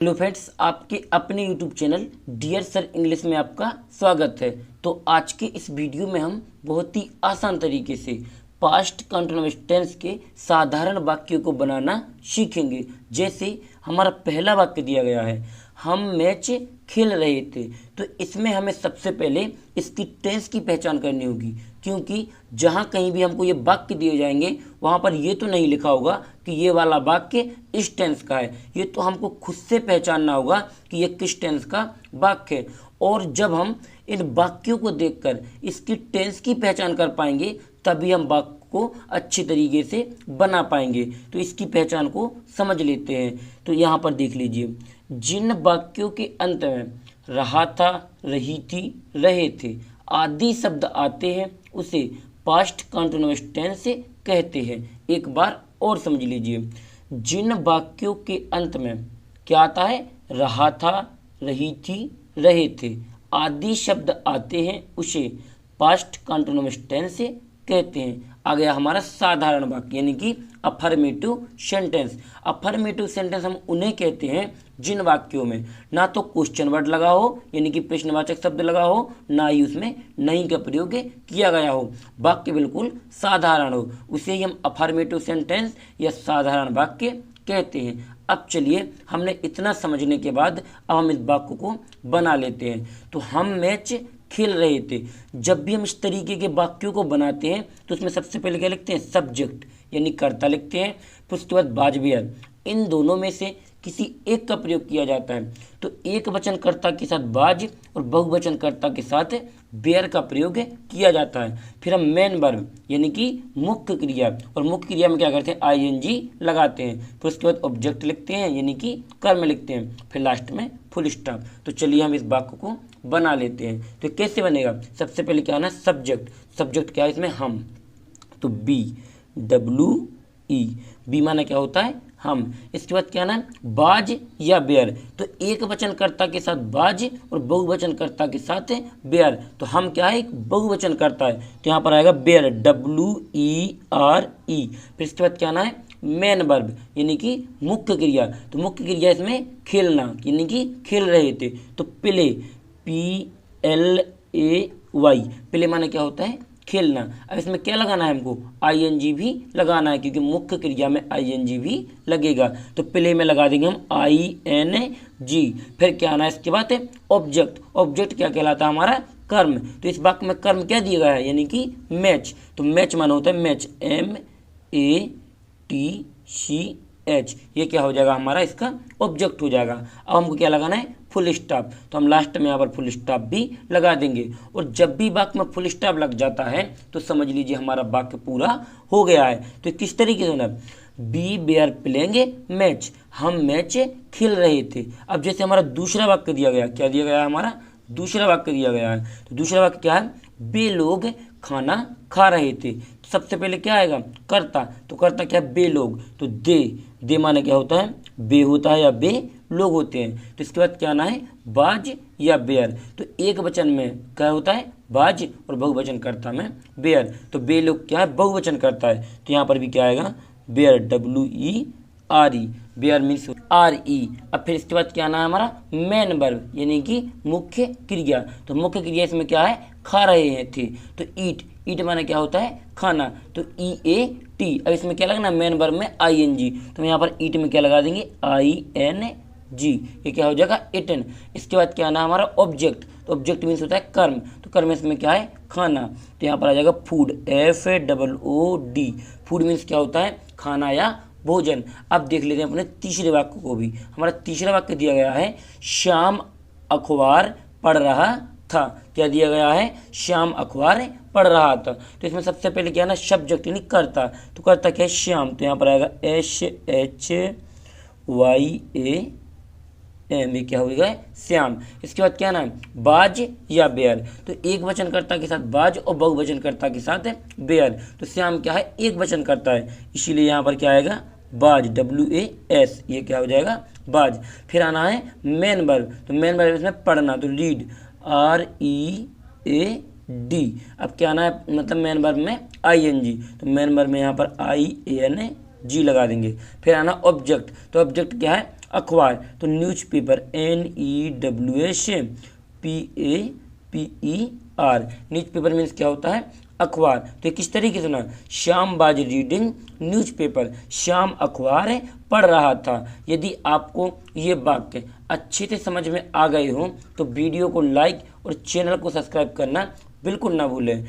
Hello friends, आपके अपने YouTube channel dear sir English में आपका स्वागत है। तो आज के इस वीडियो में हम बहुत ही आसान तरीके से पास्ट कंटिन्यूअस टेंस के साधारण वाक्यों को बनाना सीखेंगे। जैसे हमारा पहला वाक्य दिया गया है, हम मैच खेल रहे थे। तो इसमें हमें सबसे पहले इसकी टेंस की पहचान करनी होगी, क्योंकि जहाँ कहीं भी हमको ये वाक्य दिए जाएंगे वहाँ पर ये तो नहीं लिखा होगा कि ये वाला वाक्य इस टेंस का है। ये तो हमको खुद से पहचानना होगा कि ये किस टेंस का वाक्य है। और जब हम इन वाक्यों को देखकर इसकी टेंस की पहचान कर पाएंगे तभी हम वाक्य को अच्छी तरीके से बना पाएंगे। तो इसकी पहचान को समझ लेते हैं। तो यहाँ पर देख लीजिए, जिन वाक्यों के अंत में रहा था, रही थी, रहे थे आदि शब्द आते हैं उसे पास्ट कंटिन्यूअस टेंस से कहते हैं। एक बार और समझ लीजिए, जिन वाक्यों के अंत में क्या आता है, रहा था, रही थी, रहे थे आदि शब्द आते हैं उसे पास्ट कंटिन्यूअस टेंस से कहते हैं। आ गया हमारा साधारण वाक्य यानी कि अफर्मेटिव सेंटेंस। अफर्मेटिव सेंटेंस हम उन्हें कहते हैं जिन वाक्यों में ना तो क्वेश्चन वर्ड लगा हो यानी कि प्रश्नवाचक शब्द लगा हो, ना ही उसमें नहीं का प्रयोग किया गया हो, वाक्य बिल्कुल साधारण हो, उसे ही हम अफर्मेटिव सेंटेंस या साधारण वाक्य कहते हैं। अब चलिए, हमने इतना समझने के बाद अब हम इस वाक्य को बना लेते हैं। तो हम मैच खेल रहे थे। जब भी हम इस तरीके के वाक्यों को बनाते हैं तो उसमें सबसे पहले क्या लिखते हैं, सब्जेक्ट यानी कर्ता लिखते हैं, फिर उसके बाद वाजपेयी। इन दोनों में से किसी एक का प्रयोग किया जाता है। तो एक वचनकर्ता के साथ बाज और बहुवचनकर्ता के साथ बेयर का प्रयोग किया जाता है। फिर हम मेन वर्ब यानी कि मुख्य क्रिया, और मुख्य क्रिया में क्या करते हैं, आईएनजी लगाते हैं। फिर उसके बाद ऑब्जेक्ट लिखते हैं यानी कि कर्म लिखते हैं, फिर लास्ट में फुल स्टॉप। तो चलिए हम इस वाक्य को बना लेते हैं। तो कैसे बनेगा, सबसे पहले क्या आना, सब्जेक्ट। सब्जेक्ट क्या है इसमें, हम। तो BWE, बी माना क्या होता है, हम। इसके बाद क्या ना, बाज या बेयर। तो एक वचनकर्ता के साथ बाज और बहुवचनकर्ता के साथ बेयर। तो हम क्या है, एक बहुवचनकर्ता है, तो यहाँ पर आएगा बेयर, WERE। फिर इसके बाद क्या ना है, मेन वर्ब यानी कि मुख्य क्रिया। तो मुख्य क्रिया इसमें खेलना यानी कि खेल रहे थे। तो प्ले, PLAY, प्ले माने क्या होता है, खेलना। अब इसमें क्या लगाना है हमको, आईएनजी भी लगाना है, क्योंकि मुख्य क्रिया में आईएनजी भी लगेगा। तो प्ले में लगा देंगे हम ING। फिर क्या आना है इसके बाद, ऑब्जेक्ट। ऑब्जेक्ट क्या कहलाता है, हमारा कर्म। तो इस वाक्य में कर्म क्या दिया गया है, यानी कि मैच। तो मैच माना होता है मैच, MATCH। ये क्या हो जाएगा, हमारा इसका ऑब्जेक्ट हो जाएगा। अब हमको क्या लगाना है, फुल स्टॉप। तो हम लास्ट में यहाँ पर फुल स्टॉप भी लगा देंगे। और जब भी वाक्य में फुल स्टॉप लग जाता है तो समझ लीजिए हमारा वाक्य पूरा हो गया है। तो किस तरीके से होना, बी बेयर प्लेइंग मैच, हम मैच खेल रहे थे। अब जैसे हमारा दूसरा वाक्य दिया गया, क्या दिया गया है, हमारा दूसरा वाक्य दिया गया है। तो दूसरा वाक्य क्या है, बे लोग खाना खा रहे थे। सबसे पहले क्या आएगा, कर्ता। तो कर्ता क्या है, बे लोग। तो दे माने क्या होता है, बे होता है या बे लोग होते हैं। तो इसके बाद क्या आना है, बाज या बेयर। तो एक वचन में क्या होता है, बाज, और बहुवचन कर्ता में बेयर। तो बे लोग क्या है, बहुवचन करता है। तो यहाँ पर भी क्या आएगा, bear, WERE। Bear means RE। अब फिर इसके बाद क्या आना है, हमारा मेन वर्ब यानी कि मुख्य क्रिया। तो मुख्य क्रिया इसमें क्या है, खा रहे हैं थे। तो ईट, ईट माने क्या होता है, खाना। तो EAT। अब इसमें क्या लगना, मेन वर्ब में ING। तो यहाँ पर ईट में क्या लगा देंगे, ING। ये क्या हो जाएगा, इटन। इसके बाद क्या आना, हमारा ऑब्जेक्ट। तो ऑब्जेक्ट मीन्स होता है कर्म। तो कर्म इसमें क्या है, खाना। तो यहाँ पर आ जाएगा फूड, FOOD। फूड मीन्स क्या होता है, खाना या भोजन। अब देख लेते हैं अपने तीसरे वाक्य को भी। हमारा तीसरा वाक्य दिया गया है, श्याम अखबार पढ़ रहा था। क्या दिया गया है, श्याम अखबार पढ़ रहा था। तो इसमें सबसे पहले क्या है ना, सब्जेक्ट यानी कर्ता। तो कर्ता क्या है, श्याम। तो यहाँ पर आएगा SHYAM। ये क्या होगा, श्याम। इसके बाद क्या ना, बाज या बेयर। तो एक वचनकर्ता के साथ बाज और बहुवचनकर्ता के साथ बेयर। तो श्याम क्या है, एक वचनकर्ता है, इसीलिए यहाँ पर क्या आएगा, बाज, WAS। ये क्या हो जाएगा, बाज। फिर आना है मेन वर्ब। तो मेन वर्ब इसमें पढ़ना। तो रीड, READ। अब क्या आना है, मतलब मेन वर्ब में ING। तो मेन वर्ब में यहाँ पर ING लगा देंगे। फिर आना ऑब्जेक्ट। तो ऑब्जेक्ट क्या है, अखबार, तो न्यूज़पेपर NEWSPAPER, न्यूज़पेपर मीन्स क्या होता है, अखबार। तो ये किस तरीके से ना, Shyam was reading newspaper, Shyam अखबार पढ़ रहा था। यदि आपको ये वाक्य अच्छे से समझ में आ गए हो तो वीडियो को लाइक और चैनल को सब्सक्राइब करना बिल्कुल ना भूलें।